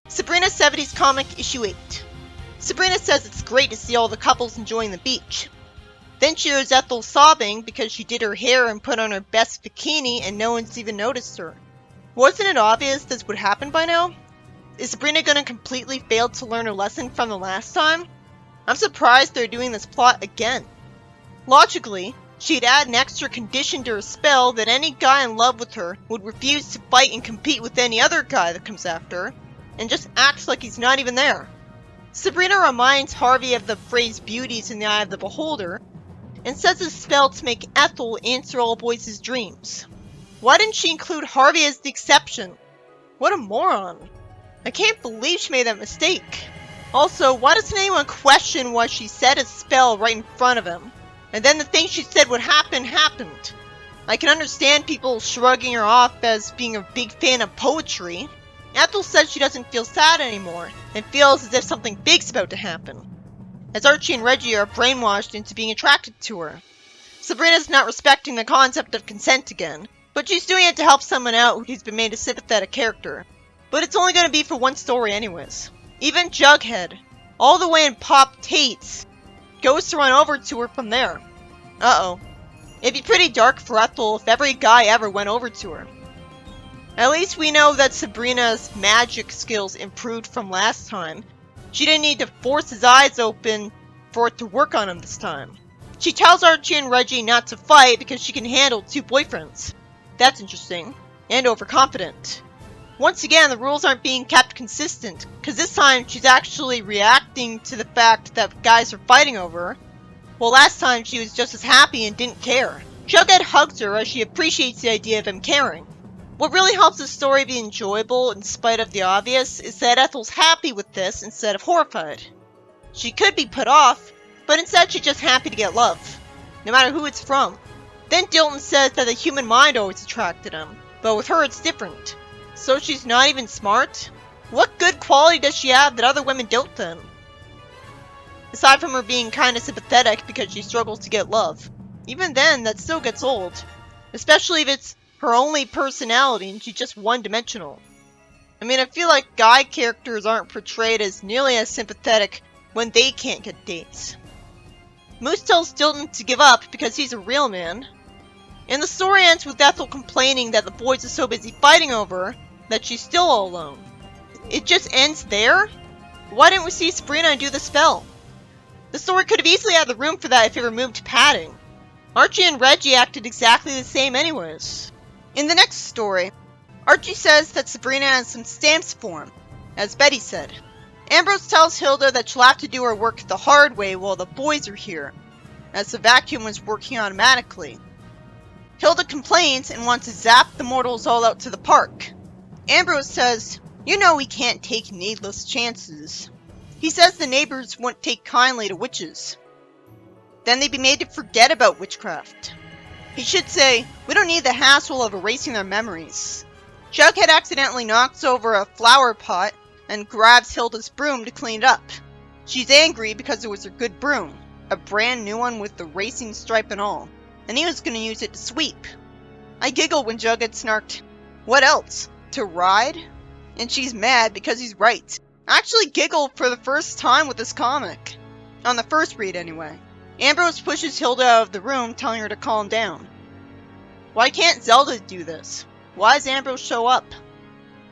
Sabrina 70s comic issue 8. Sabrina says it's great to see all the couples enjoying the beach. Then she hears Ethel sobbing because she did her hair and put on her best bikini and no one's even noticed her. Wasn't it obvious this would happen by now? Is Sabrina gonna completely fail to learn her lesson from the last time? I'm surprised they're doing this plot again. Logically, she'd add an extra condition to her spell that any guy in love with her would refuse to fight and compete with any other guy that comes after her, and just acts like he's not even there. Sabrina reminds Harvey of the phrase beauty's in the eye of the beholder, and says a spell to make Ethel answer all boys' dreams. Why didn't she include Harvey as the exception? What a moron. I can't believe she made that mistake. Also, why doesn't anyone question why she said a spell right in front of him? And then the thing she said would happen, happened. I can understand people shrugging her off as being a big fan of poetry. Ethel says she doesn't feel sad anymore, and feels as if something big's about to happen, as Archie and Reggie are brainwashed into being attracted to her. Sabrina's not respecting the concept of consent again, but she's doing it to help someone out who's been made a sympathetic character. But it's only going to be for one story anyways. Even Jughead, all the way in Pop Tate's, goes to run over to her from there. Uh-oh. It'd be pretty dark for Ethel if every guy ever went over to her. At least we know that Sabrina's magic skills improved from last time. She didn't need to force his eyes open for it to work on him this time. She tells Archie and Reggie not to fight because she can handle 2 boyfriends. That's interesting. And overconfident. Once again, the rules aren't being kept consistent, because this time she's actually reacting to the fact that guys are fighting over her, while last time she was just as happy and didn't care. Jughead hugs her as she appreciates the idea of him caring. What really helps the story be enjoyable in spite of the obvious is that Ethel's happy with this instead of horrified. She could be put off, but instead she's just happy to get love, no matter who it's from. Then Dilton says that the human mind always attracted him, but with her it's different. So she's not even smart? What good quality does she have that other women don't then? Aside from her being kinda sympathetic because she struggles to get love. Even then, that still gets old. Especially if it's her only personality and she's just one-dimensional. I mean, I feel like guy characters aren't portrayed as nearly as sympathetic when they can't get dates. Moose tells Dilton to give up because he's a real man. And the story ends with Ethel complaining that the boys are so busy fighting over her that she's still all alone. It just ends there? Why didn't we see Sabrina do the spell? The story could have easily had the room for that if it removed padding. Archie and Reggie acted exactly the same anyways. In the next story, Archie says that Sabrina has some stamps for him, as Betty said. Ambrose tells Hilda that she'll have to do her work the hard way while the boys are here, as the vacuum was working automatically. Hilda complains and wants to zap the mortals all out to the park. Ambrose says, "You know we can't take needless chances." He says the neighbors wouldn't take kindly to witches. Then they'd be made to forget about witchcraft. He should say, "We don't need the hassle of erasing their memories." Jughead accidentally knocks over a flower pot and grabs Hilda's broom to clean it up. She's angry because it was her good broom, a brand new one with the racing stripe and all, and he was going to use it to sweep. I giggled when Jughead snarked, "What else? To ride?" And she's mad because he's right. I actually giggled for the first time with this comic. On the first read anyway. Ambrose pushes Hilda out of the room, telling her to calm down. Why can't Zelda do this? Why does Ambrose show up?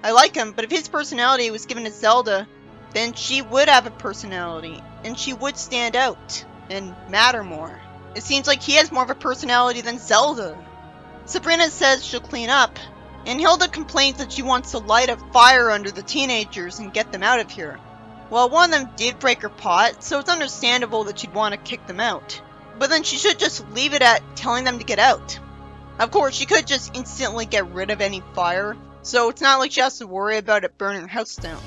I like him, but if his personality was given to Zelda, then she would have a personality, and she would stand out, and matter more. It seems like he has more of a personality than Zelda. Sabrina says she'll clean up, and Hilda complains that she wants to light a fire under the teenagers and get them out of here. Well, one of them did break her pot, so it's understandable that she'd want to kick them out. But then she should just leave it at telling them to get out. Of course, she could just instantly get rid of any fire, so it's not like she has to worry about it burning her house down.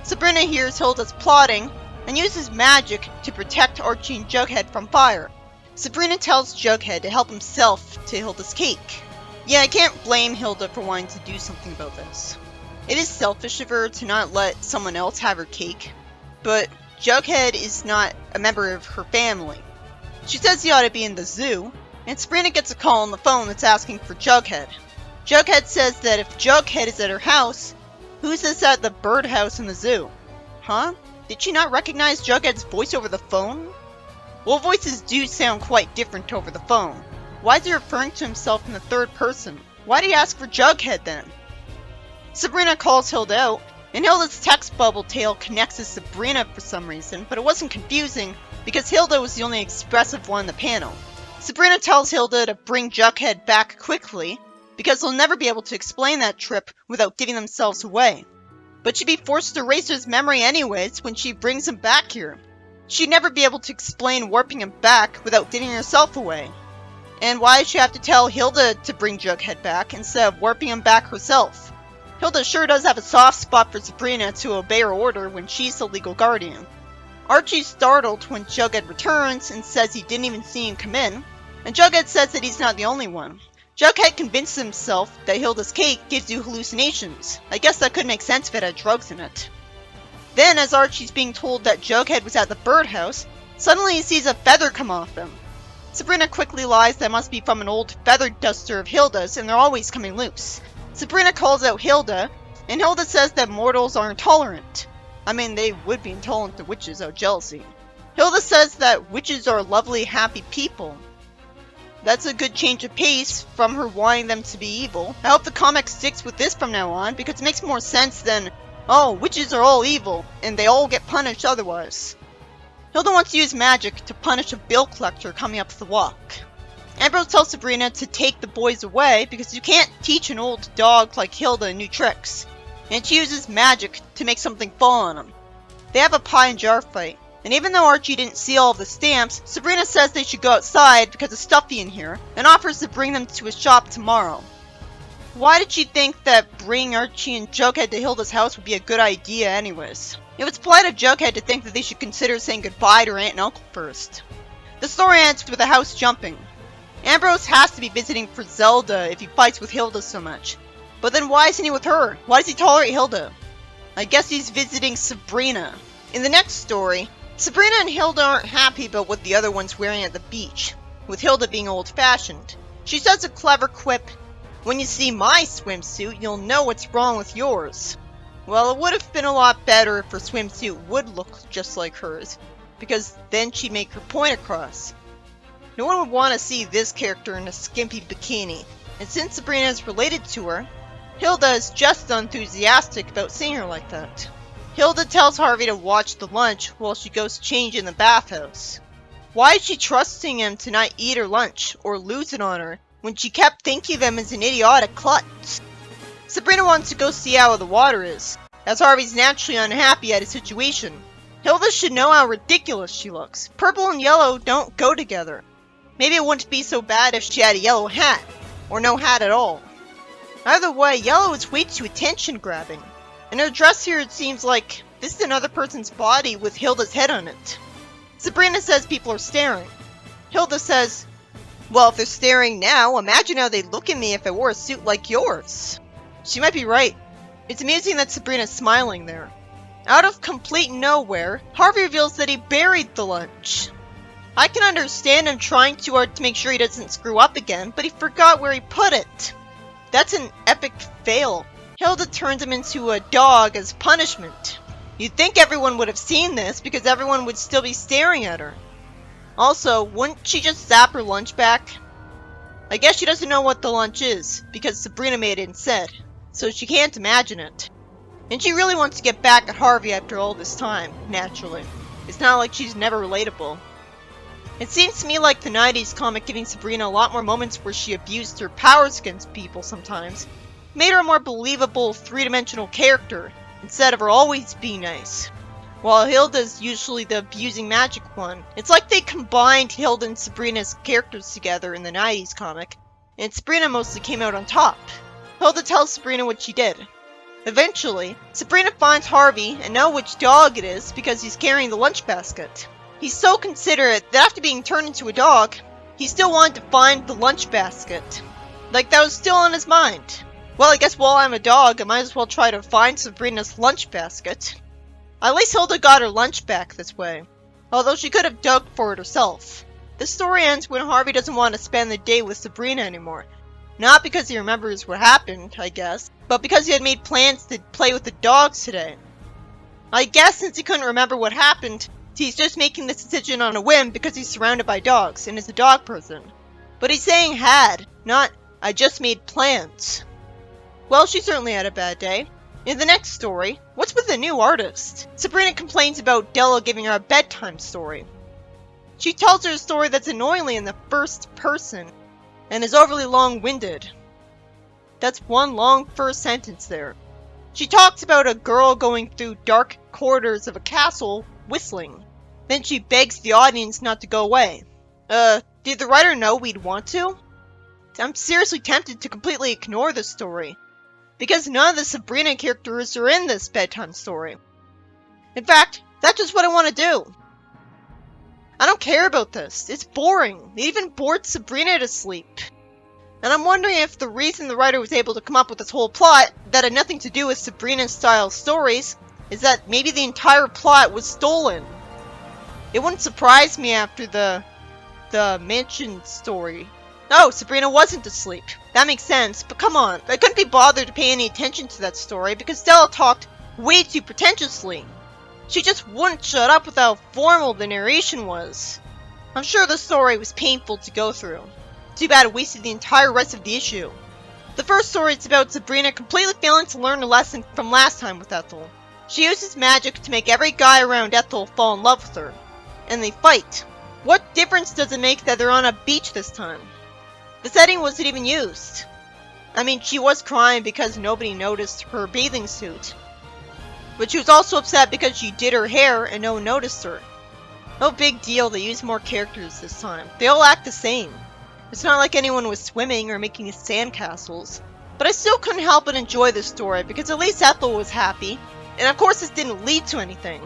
Sabrina hears Hilda's plotting, and uses magic to protect Archie and Jughead from fire. Sabrina tells Jughead to help himself to Hilda's cake. Yeah, I can't blame Hilda for wanting to do something about this. It is selfish of her to not let someone else have her cake, but Jughead is not a member of her family. She says he ought to be in the zoo, and Sabrina gets a call on the phone that's asking for Jughead. Jughead says that if Jughead is at her house, Who's this at the birdhouse in the zoo? Huh? Did she not recognize Jughead's voice over the phone? Well, voices do sound quite different over the phone. Why is he referring to himself in the third person? Why did he ask for Jughead then? Sabrina calls Hilda out, and Hilda's text bubble tale connects to Sabrina for some reason, but it wasn't confusing because Hilda was the only expressive one in the panel. Sabrina tells Hilda to bring Jughead back quickly because they'll never be able to explain that trip without giving themselves away. But she'd be forced to erase his memory anyways when she brings him back here. She'd never be able to explain warping him back without giving herself away. And why does she have to tell Hilda to bring Jughead back instead of warping him back herself? Hilda sure does have a soft spot for Sabrina to obey her order when she's the legal guardian. Archie's startled when Jughead returns and says he didn't even see him come in, and Jughead says that he's not the only one. Jughead convinced himself that Hilda's cake gives you hallucinations. I guess that could make sense if it had drugs in it. Then, as Archie's being told that Jughead was at the birdhouse, suddenly he sees a feather come off him. Sabrina quickly lies that must be from an old feather duster of Hilda's, and they're always coming loose. Sabrina calls out Hilda, and Hilda says that mortals are intolerant. I mean, they would be intolerant to witches out of jealousy. Hilda says that witches are lovely, happy people. That's a good change of pace from her wanting them to be evil. I hope the comic sticks with this from now on, because it makes more sense than, oh, witches are all evil, and they all get punished otherwise. Hilda wants to use magic to punish a bill collector coming up the walk. Ambrose tells Sabrina to take the boys away because you can't teach an old dog like Hilda new tricks, and she uses magic to make something fall on him. They have a pie and jar fight, and even though Archie didn't see all of the stamps, Sabrina says they should go outside because it's stuffy in here, and offers to bring them to his shop tomorrow. Why did she think that bringing Archie and Jughead to Hilda's house would be a good idea anyways? It was polite of Jughead to think that they should consider saying goodbye to her aunt and uncle first. The story ends with the house jumping. Ambrose has to be visiting for Zelda if he fights with Hilda so much. But then why isn't he with her? Why does he tolerate Hilda? I guess he's visiting Sabrina. In the next story, Sabrina and Hilda aren't happy about what the other one's wearing at the beach, with Hilda being old-fashioned. She says a clever quip, "When you see my swimsuit, you'll know what's wrong with yours." Well, it would have been a lot better if her swimsuit would look just like hers, because then she'd make her point across. No one would want to see this character in a skimpy bikini, and since Sabrina is related to her, Hilda is just enthusiastic about seeing her like that. Hilda tells Harvey to watch the lunch while she goes change in the bathhouse. Why is she trusting him to not eat her lunch or lose it on her when she kept thinking of him as an idiotic klutz? Sabrina wants to go see how the water is, as Harvey's naturally unhappy at his situation. Hilda should know how ridiculous she looks. Purple and yellow don't go together. Maybe it wouldn't be so bad if she had a yellow hat, or no hat at all. Either way, yellow is way too attention-grabbing. In her dress here, it seems like this is another person's body with Hilda's head on it. Sabrina says people are staring. Hilda says, well, if they're staring now, imagine how they'd look at me if I wore a suit like yours. She might be right. It's amusing that Sabrina's smiling there. Out of complete nowhere, Harvey reveals that he buried the lunch. I can understand him trying too hard to make sure he doesn't screw up again, but he forgot where he put it. That's an epic fail. Hilda turns him into a dog as punishment. You'd think everyone would have seen this because everyone would still be staring at her. Also, wouldn't she just zap her lunch back? I guess she doesn't know what the lunch is because Sabrina made it instead, so she can't imagine it. And she really wants to get back at Harvey after all this time, naturally. It's not like she's never relatable. It seems to me like the 90s comic giving Sabrina a lot more moments where she abused her powers against people sometimes, made her a more believable three-dimensional character, instead of her always being nice. While Hilda's usually the abusing magic one, it's like they combined Hilda and Sabrina's characters together in the 90s comic, and Sabrina mostly came out on top. Hilda tells Sabrina what she did. Eventually, Sabrina finds Harvey and knows which dog it is because he's carrying the lunch basket. He's so considerate that after being turned into a dog, he still wanted to find the lunch basket. Like that was still on his mind. Well, I guess while I'm a dog, I might as well try to find Sabrina's lunch basket. At least Hilda got her lunch back this way, although she could have dug for it herself. The story ends when Harvey doesn't want to spend the day with Sabrina anymore. Not because he remembers what happened, I guess, but because he had made plans to play with the dogs today. I guess since he couldn't remember what happened, he's just making this decision on a whim because he's surrounded by dogs and is a dog person. But he's saying had, not I just made plans. Well, she certainly had a bad day. In the next story, what's with the new artist? Sabrina complains about Della giving her a bedtime story. She tells her a story that's annoyingly in the first person, and is overly long-winded. That's one long first sentence there. She talks about a girl going through dark corridors of a castle, whistling. Then she begs the audience not to go away. Did the writer know we'd want to? I'm seriously tempted to completely ignore this story, because none of the Sabrina characters are in this bedtime story. In fact, that's just what I want to do. I don't care about this. It's boring. It even bored Sabrina to sleep. And I'm wondering if the reason the writer was able to come up with this whole plot that had nothing to do with Sabrina-style stories is that maybe the entire plot was stolen. It wouldn't surprise me after the mansion story. Oh, Sabrina wasn't asleep. That makes sense, but come on. I couldn't be bothered to pay any attention to that story because Della talked way too pretentiously. She just wouldn't shut up with how formal the narration was. I'm sure the story was painful to go through. Too bad it wasted the entire rest of the issue. The first story is about Sabrina completely failing to learn a lesson from last time with Ethel. She uses magic to make every guy around Ethel fall in love with her. And they fight. What difference does it make that they're on a beach this time? The setting wasn't even used. I mean, she was crying because nobody noticed her bathing suit. But she was also upset because she did her hair and no one noticed her. No big deal, they used more characters this time. They all act the same. It's not like anyone was swimming or making sandcastles. But I still couldn't help but enjoy this story because at least Ethel was happy. And of course this didn't lead to anything,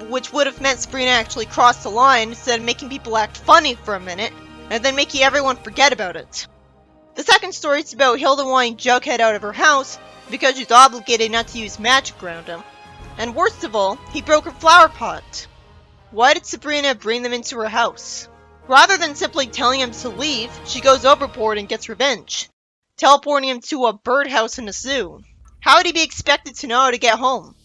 which would have meant Sabrina actually crossed the line instead of making people act funny for a minute and then making everyone forget about it. The second story is about Hilda wanting Jughead out of her house because she's obligated not to use magic around him. And worst of all, he broke her flower pot. Why did Sabrina bring them into her house? Rather than simply telling him to leave, she goes overboard and gets revenge, teleporting him to a birdhouse and a zoo. How would he be expected to know how to get home?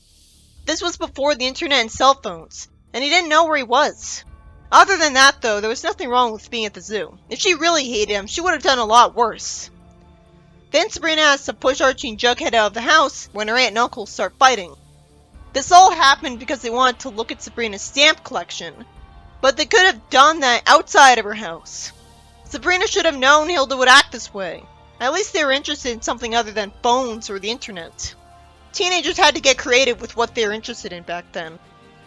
This was before the internet and cell phones, and he didn't know where he was. Other than that though, there was nothing wrong with being at the zoo. If she really hated him, she would have done a lot worse. Then Sabrina has to push Archie and Jughead out of the house when her aunt and uncle start fighting. This all happened because they wanted to look at Sabrina's stamp collection, but they could have done that outside of her house. Sabrina should have known Hilda would act this way. At least they were interested in something other than phones or the internet. Teenagers had to get creative with what they were interested in back then.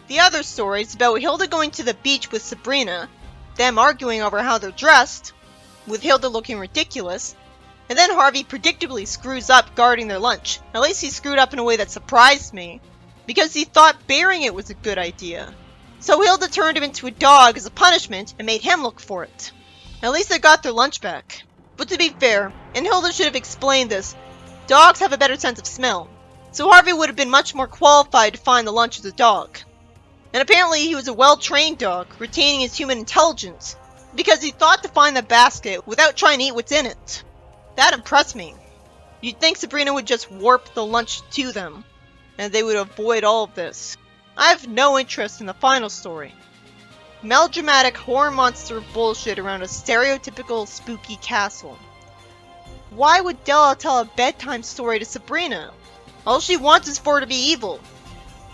The other story is about Hilda going to the beach with Sabrina, them arguing over how they're dressed, with Hilda looking ridiculous, and then Harvey predictably screws up guarding their lunch. At least he screwed up in a way that surprised me, because he thought bearing it was a good idea. So Hilda turned him into a dog as a punishment and made him look for it. At least they got their lunch back. But to be fair, and Hilda should have explained this, dogs have a better sense of smell. So Harvey would have been much more qualified to find the lunch as a dog. And apparently he was a well-trained dog, retaining his human intelligence, because he thought to find the basket without trying to eat what's in it. That impressed me. You'd think Sabrina would just warp the lunch to them, and they would avoid all of this. I have no interest in the final story. Melodramatic horror monster bullshit around a stereotypical spooky castle. Why would Della tell a bedtime story to Sabrina? All she wants is for her to be evil.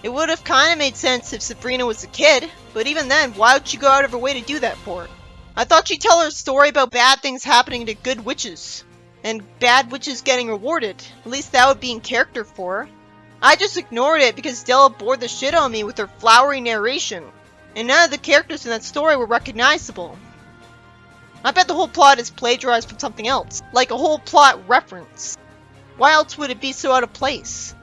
It would have kinda made sense if Sabrina was a kid, but even then, why would she go out of her way to do that for? I thought she'd tell her a story about bad things happening to good witches, and bad witches getting rewarded. At least that would be in character for her. I just ignored it because Della bored the shit on me with her flowery narration, and none of the characters in that story were recognizable. I bet the whole plot is plagiarized from something else, like a whole plot reference. Why else would it be so out of place?